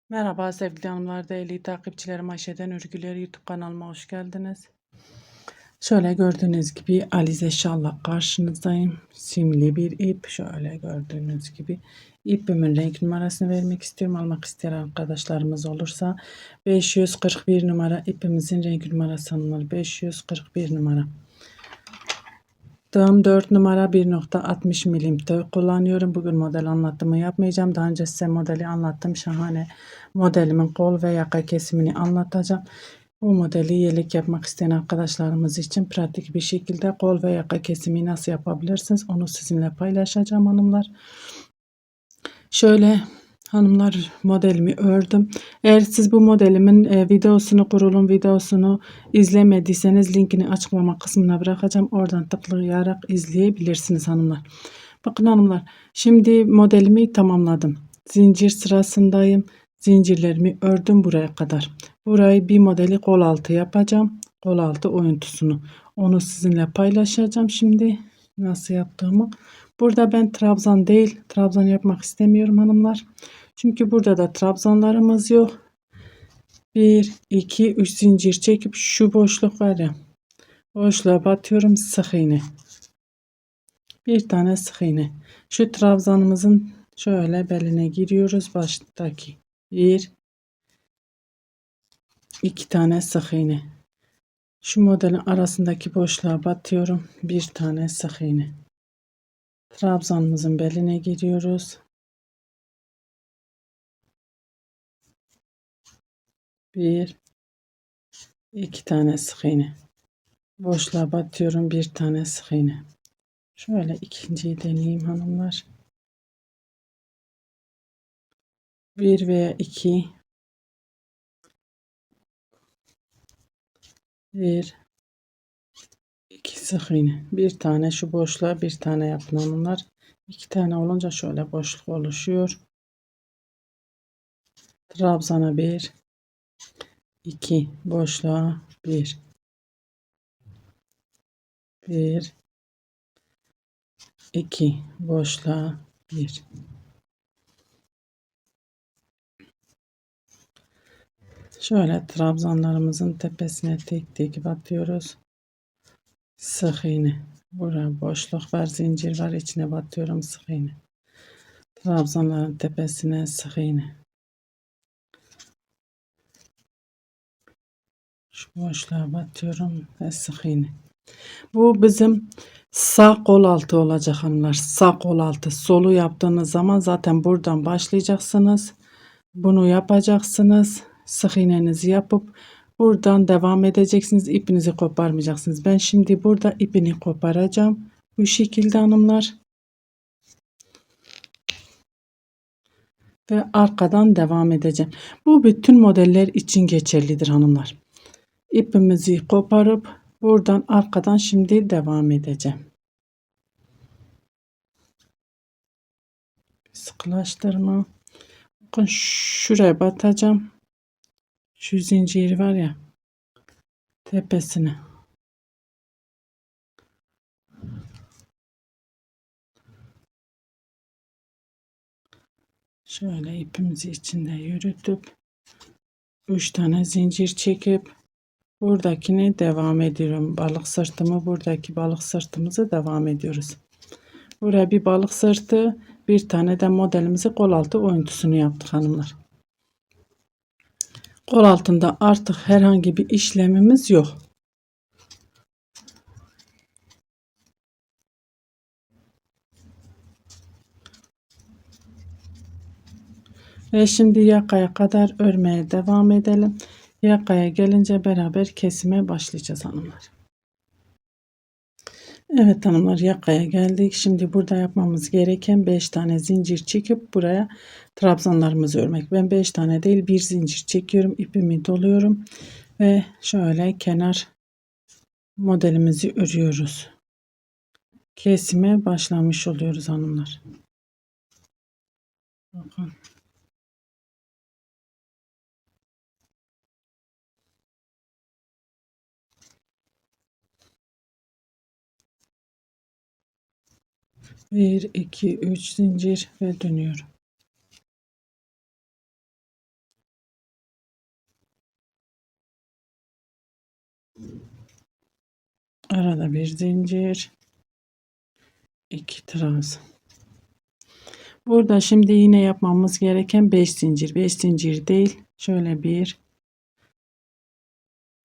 Merhaba sevgili hanımlar, değerli takipçilerim, Ayşe'den Örgüler YouTube kanalıma hoş geldiniz. Şöyle gördüğünüz gibi Alize Şal'la karşınızdayım. Simli bir ip, şöyle gördüğünüz gibi ipimin renk numarasını vermek istiyorum. Almak isteyen arkadaşlarımız olursa 541 numara ipimizin renk numarası hanımlar, 541 numara. Tığım 4 numara 1.60 milim tığ kullanıyorum. Bugün model anlatımı yapmayacağım. Daha önce size modeli anlattım. Şahane modelimin kol ve yaka kesimini anlatacağım. Bu modeli yelek yapmak isteyen arkadaşlarımız için pratik bir şekilde kol ve yaka kesimi nasıl yapabilirsiniz onu sizinle paylaşacağım hanımlar. Şöyle hanımlar, modelimi ördüm. Eğer siz bu modelimin videosunu, kurulum videosunu izlemediyseniz linkini açıklama kısmına bırakacağım. Oradan tıklayarak izleyebilirsiniz hanımlar. Bakın hanımlar, şimdi modelimi tamamladım. Zincir sırasındayım. Zincirlerimi ördüm buraya kadar. Burayı bir modeli kol altı yapacağım. Kol altı oyuntusunu. Onu sizinle paylaşacağım şimdi. Nasıl yaptığımı. Burada ben trabzan değil, trabzan yapmak istemiyorum hanımlar. Çünkü burada da trabzanlarımız yok. 1, 2, 3 zincir çekip şu boşluk var ya. Boşluğa batıyorum, sık iğne. Bir tane sık iğne. Şu trabzanımızın şöyle beline giriyoruz baştaki. 1, 2 tane sık iğne. Şu modelin arasındaki boşluğa batıyorum. Bir tane sık iğne. Trabzanımızın beline giriyoruz. 1, 2 tane sık iğne. Boşluğa batıyorum, bir tane sık iğne. Şöyle ikinciyi deneyeyim hanımlar. 1 veya 2, 1, 2 sık iğne. Bir tane şu boşluğa bir tane yapın hanımlar. 2 tane olunca şöyle boşluk oluşuyor. Trabzana 1, 2 boşluğa 1, 1, 2 boşluğa 1. Şöyle trabzanlarımızın tepesine tek tek batıyoruz. Sık iğne. Buraya boşluk var, zincir var, içine batıyorum, sık iğne. Trabzanların tepesine sık iğne. Şu boşluğa batıyorum ve sık iğne. Bu bizim sağ kol altı olacak hanımlar. Sağ kol altı. Solu yaptığınız zaman zaten buradan başlayacaksınız. Bunu yapacaksınız. Sık iğnenizi yapıp buradan devam edeceksiniz. İpinizi koparmayacaksınız. Ben şimdi burada ipini koparacağım. Bu şekilde hanımlar. Ve arkadan devam edeceğim. Bu bütün modeller için geçerlidir hanımlar. İpimizi koparıp buradan arkadan şimdi devam edeceğim. Sıkılaştırma. Bakın şuraya batacağım. Şu zincir var ya, tepesine. Şöyle ipimizi içinde yürütüp 3 tane zincir çekip buradakine devam ediyorum. Balık sırtımı, buradaki balık sırtımızı devam ediyoruz. Buraya bir balık sırtı, bir tane de modelimizi kol altı oyuntusunu yaptık hanımlar. Kol altında artık herhangi bir işlemimiz yok. Ve şimdi yakaya kadar örmeye devam edelim. Yakaya gelince beraber kesime başlayacağız hanımlar. Evet hanımlar, yakaya geldik. Şimdi burada yapmamız gereken 5 tane zincir çekip buraya trabzanlarımızı örmek. Ben 5 tane değil, bir zincir çekiyorum. İpimi doluyorum ve şöyle kenar modelimizi örüyoruz. Kesime başlamış oluyoruz hanımlar. Bakın. Bir, iki, üç zincir ve dönüyorum. Arada bir zincir, 2 trabzan. Burada şimdi yine yapmamız gereken 5 zincir. 5 zincir değil. Şöyle bir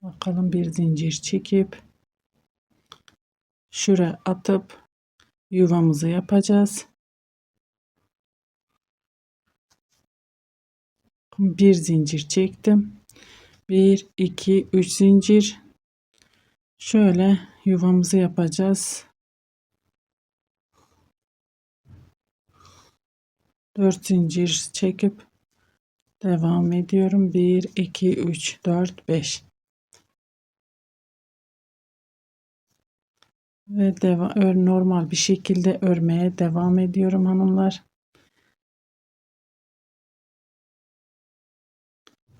bakalım, bir zincir çekip şuraya atıp yuvamızı yapacağız. Bir zincir çektim. 1 2 3 zincir. Şöyle yuvamızı yapacağız. 4 zincir çekip devam ediyorum. 1 2 3 4 5 ve normal bir şekilde örmeye devam ediyorum hanımlar.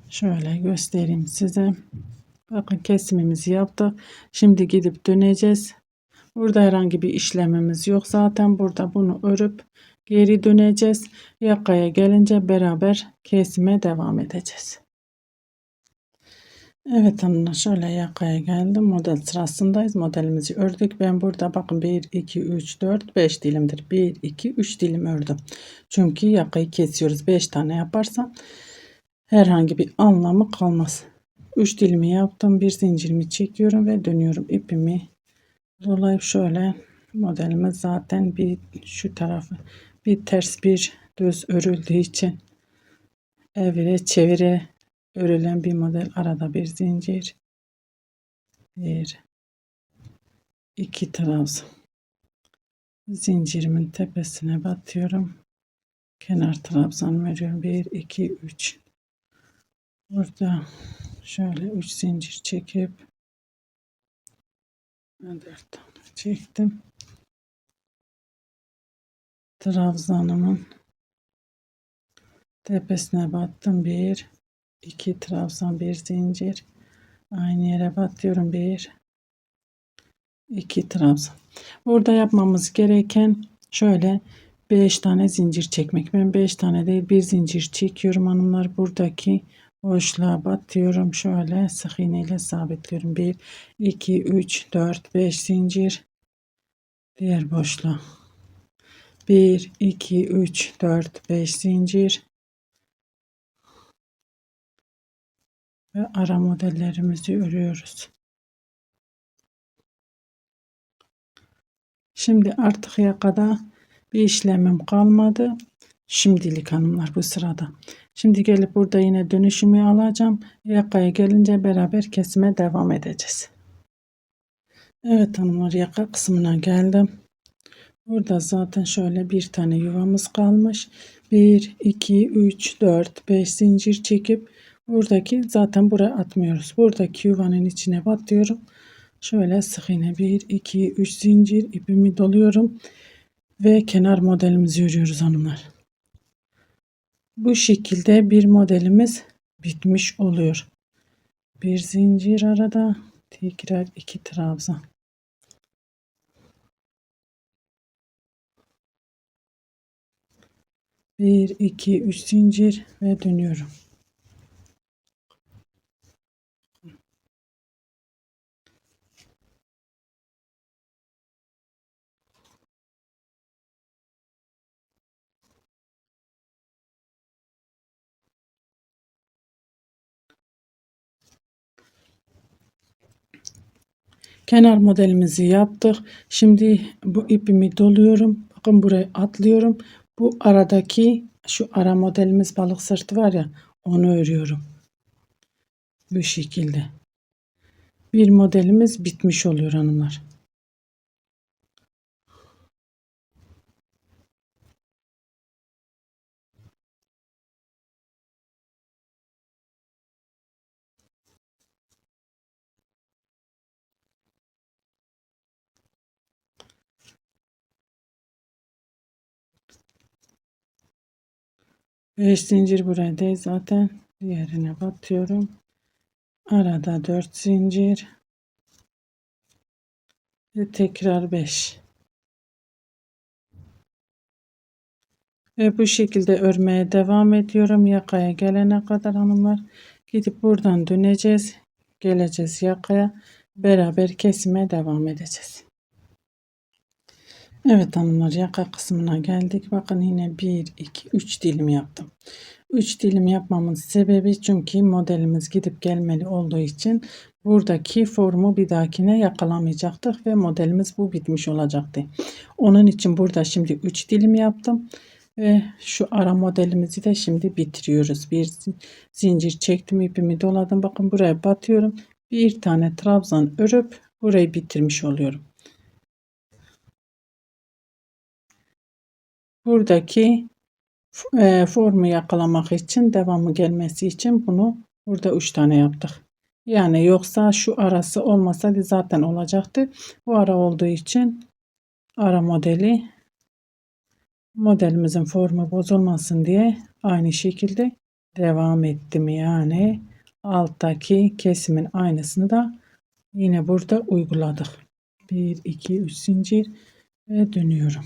Şöyle göstereyim size. Bakın, kesimimizi yaptık. Şimdi gidip döneceğiz. Burada herhangi bir işlemimiz yok. Zaten burada bunu örüp geri döneceğiz. Yakaya gelince beraber kesime devam edeceğiz. Evet hanımlar, şöyle yakaya geldim. Model sırasındayız. Modelimizi ördük. Ben burada bakın 1 2 3 4 5 dilimdir. 1 2 3 dilim ördüm. Çünkü yakayı kesiyoruz. 5 tane yaparsam herhangi bir anlamı kalmaz. 3 dilimi yaptım. Bir zincirimi çekiyorum ve dönüyorum. İpimi dolayıp şöyle, modelimiz zaten bir şu tarafı bir ters bir düz örüldüğü için evire çevire örülen bir model. Arada bir zincir, bir iki trabzan, zincirimin tepesine batıyorum, kenar trabzan veriyorum. 1 2 3 burada şöyle 3 zincir çekip 4 tane çektim. Trabzanımın tepesine battım. 1 2 trabzan, bir zincir, aynı yere batıyorum. 1 2 trabzan. Burada yapmamız gereken şöyle 5 tane zincir çekmek. Ben 5 tane değil, bir zincir çekiyorum hanımlar. Buradaki boşluğa batıyorum. Şöyle sık iğne ile sabitliyorum. 1 2 3 4 5 zincir, diğer boşluğa 1 2 3 4 5 zincir ve ara modellerimizi örüyoruz. Şimdi artık yakada bir işlemim kalmadı. Şimdilik hanımlar, bu sırada. Şimdi gelip burada yine dönüşümü alacağım. Yakaya gelince beraber kesime devam edeceğiz. Evet hanımlar, yaka kısmına geldim. Burada zaten şöyle bir tane yuvamız kalmış. 1 2 3 4 5 zincir çekip buradaki, zaten buraya atmıyoruz. Buradaki yuvanın içine batıyorum. Şöyle sık iğne 1 2 3 zincir, ipimi doluyorum ve kenar modelimizi örüyoruz hanımlar. Bu şekilde bir modelimiz bitmiş oluyor. Bir zincir arada, tekrar 2 trabzan. Bir iki üç zincir ve dönüyorum. Kenar modelimizi yaptık. Şimdi bu ipimi doluyorum. Bakın, buraya atlıyorum. Bu aradaki şu ara modelimiz, balık sırtı var ya, onu örüyorum. Bu şekilde. Bir modelimiz bitmiş oluyor hanımlar. Beş zincir burada zaten, diğerine batıyorum. Arada 4 zincir ve tekrar 5. Ve bu şekilde örmeye devam ediyorum yakaya gelene kadar hanımlar. Gidip buradan döneceğiz. Geleceğiz yakaya. beraber kesime devam edeceğiz. Evet hanımlar, yaka kısmına geldik. Bakın yine 1 2 3 dilim yaptım. 3 dilim yapmamın sebebi, çünkü modelimiz gidip gelmeli olduğu için buradaki formu bir dahakine yakalamayacaktık ve modelimiz bu bitmiş olacaktı. Onun için burada şimdi 3 dilim yaptım ve şu ara modelimizi de şimdi bitiriyoruz. Bir zincir çektim, ipimi doladım. Bakın buraya batıyorum. Bir tane trabzan örüp burayı bitirmiş oluyorum. Buradaki formu yakalamak için, devamı gelmesi için bunu burada 3 tane yaptık. Yani yoksa şu arası olmasaydı zaten olacaktı. Bu ara olduğu için ara modelimizin formu bozulmasın diye aynı şekilde devam ettim. Yani alttaki kesimin aynısını da yine burada uyguladık. 1 2 3 zincir ve dönüyorum.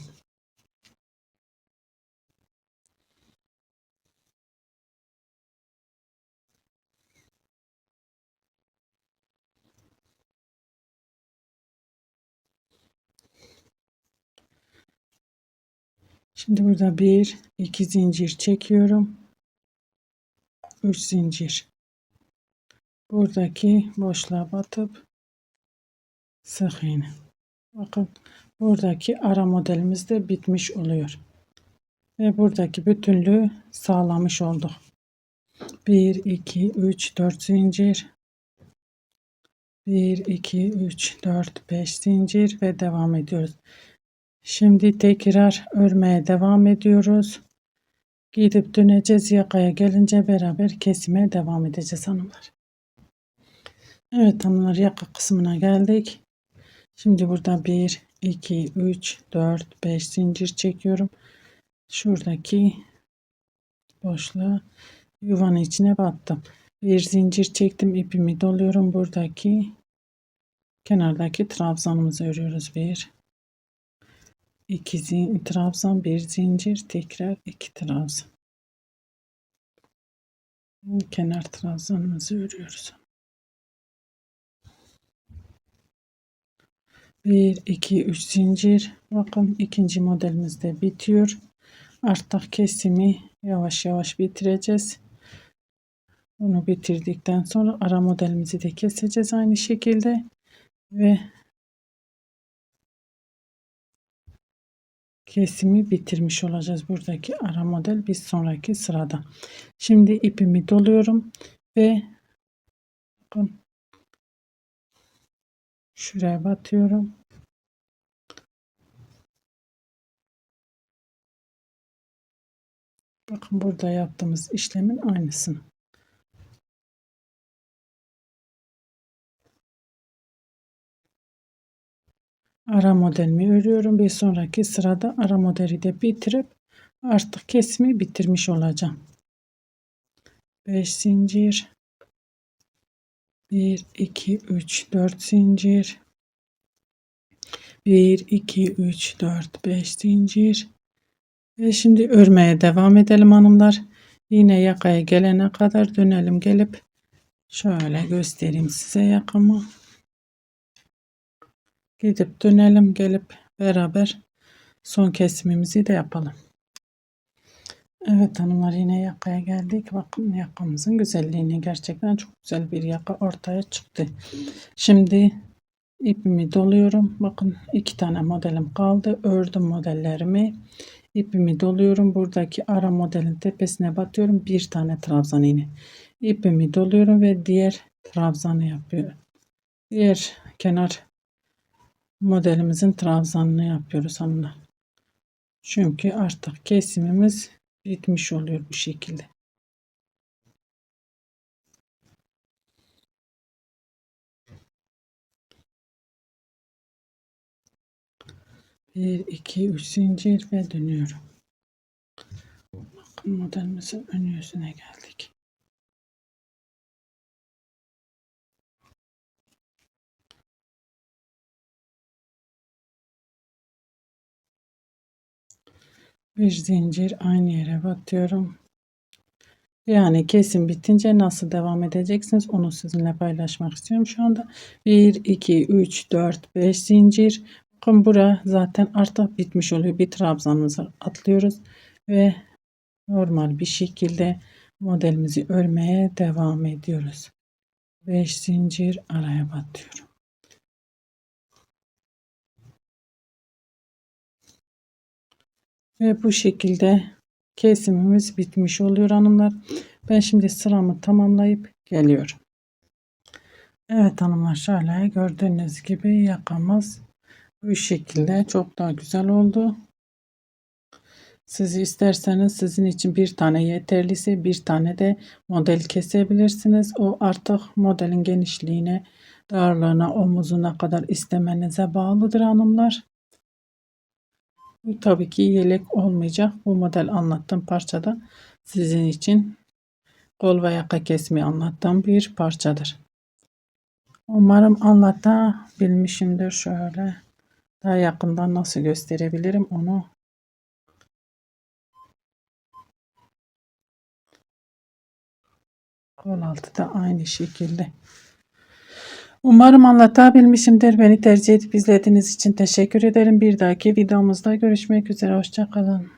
Şimdi burada 1 2 zincir çekiyorum. 3 zincir. Buradaki boşluğa batıp sık iğne. Bakın buradaki ara modelimiz de bitmiş oluyor. Ve buradaki bütünlüğü sağlamış olduk. 1 2 3 4 zincir. 1 2 3 4 5 zincir ve devam ediyoruz. Şimdi tekrar örmeye devam ediyoruz. Gidip döneceğiz, yakaya gelince beraber kesime devam edeceğiz hanımlar. Evet hanımlar, yaka kısmına geldik. Şimdi burada 1 2 3 4 5 zincir çekiyorum. Şuradaki boşluğa, yuvanın içine battım. Bir zincir çektim, ipimi doluyorum. Buradaki kenardaki trabzanımızı örüyoruz. 1 2 trabzan, bir zincir, tekrar 2 trabzan. Kenar trabzanımızı örüyoruz. 1 2 3 zincir. Bakın ikinci modelimiz de bitiyor. Artık kesimi yavaş yavaş bitireceğiz. Bunu bitirdikten sonra ara modelimizi de keseceğiz aynı şekilde ve kesimi bitirmiş olacağız. Buradaki ara model bir sonraki sırada. Şimdi ipimi doluyorum ve bakın şuraya batıyorum. Bakın burada yaptığımız işlemin aynısını. Ara modelimi örüyorum. Bir sonraki sırada ara modeli de bitirip artık kesimi bitirmiş olacağım. 5 zincir, 1 2 3 4 zincir, 1 2 3 4 5 zincir ve şimdi örmeye devam edelim hanımlar. Yine yakaya gelene kadar dönelim, gelip şöyle göstereyim size yakamı. Gidip dönelim, gelip beraber son kesimimizi de yapalım. Evet hanımlar, yine yakaya geldik. Bakın yakamızın güzelliğini, gerçekten çok güzel bir yaka ortaya çıktı. Şimdi ipimi doluyorum. Bakın 2 tane modelim kaldı. Ördüm modellerimi. İpimi doluyorum. Buradaki ara modelin tepesine batıyorum. Bir tane trabzan iğne. İpimi doluyorum ve diğer trabzanı yapıyorum. Diğer kenar modelimizin trabzanını yapıyoruz hanımlar. Çünkü artık kesimimiz bitmiş oluyor bu şekilde. 1 2 3 zincir ve dönüyorum. Bakın modelimizin ön yüzüne geldik. Bir zincir, aynı yere batıyorum. Yani kesim bitince nasıl devam edeceksiniz onu sizinle paylaşmak istiyorum şu anda. 1, 2, 3, 4, 5 zincir. Bakın bura zaten artık bitmiş oluyor. Bir trabzanımızı atlıyoruz ve normal bir şekilde modelimizi örmeye devam ediyoruz. 5 zincir araya batıyorum. Ve bu şekilde kesimimiz bitmiş oluyor hanımlar. Ben şimdi sıramı tamamlayıp geliyorum. Evet hanımlar, şöyle gördüğünüz gibi yakamız bu şekilde çok daha güzel oldu. Siz isterseniz sizin için bir tane yeterliyse bir tane de model kesebilirsiniz. O artık modelin genişliğine, darlığına, omuzuna kadar istemenize bağlıdır hanımlar. Bu tabii ki yelek olmayacak. Bu model anlattığım parçada sizin için kol ve yaka kesmeyi anlattığım bir parçadır. Umarım anlatabilmişimdir. Şöyle daha yakından nasıl gösterebilirim onu. Kol altı da aynı şekilde. Umarım anlatabilmişimdir. Beni tercih edip izlediğiniz için teşekkür ederim. Bir dahaki videomuzda görüşmek üzere. Hoşça kalın.